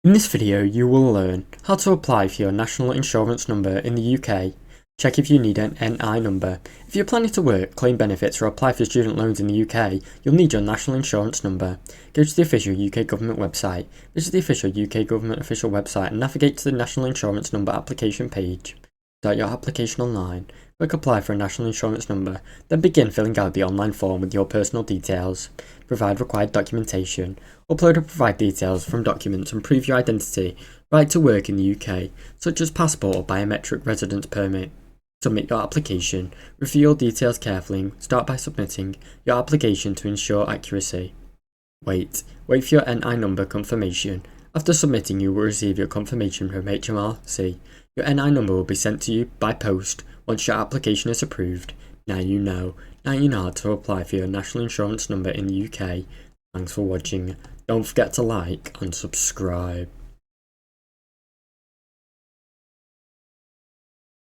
In this video you will learn how to apply for your national insurance number in the UK, check if you need an NI number. If you're planning to work, claim benefits or apply for student loans in the UK, you'll need your national insurance number. Go to the official UK government website, visit the official UK government official website and navigate to the national insurance number application page. Start your application online, click apply for a national insurance number, then begin filling out the online form with your personal details. Provide required documentation, upload or provide details from documents and prove your identity, right to work in the UK, such as passport or biometric residence permit. Submit your application, review your details carefully and start by submitting your application to ensure accuracy. Wait for your NI number confirmation. After submitting, you will receive your confirmation from HMRC. Your NI number will be sent to you by post once your application is approved. Now you know how to apply for your national insurance number in the UK. Thanks for watching. Don't forget to like and subscribe.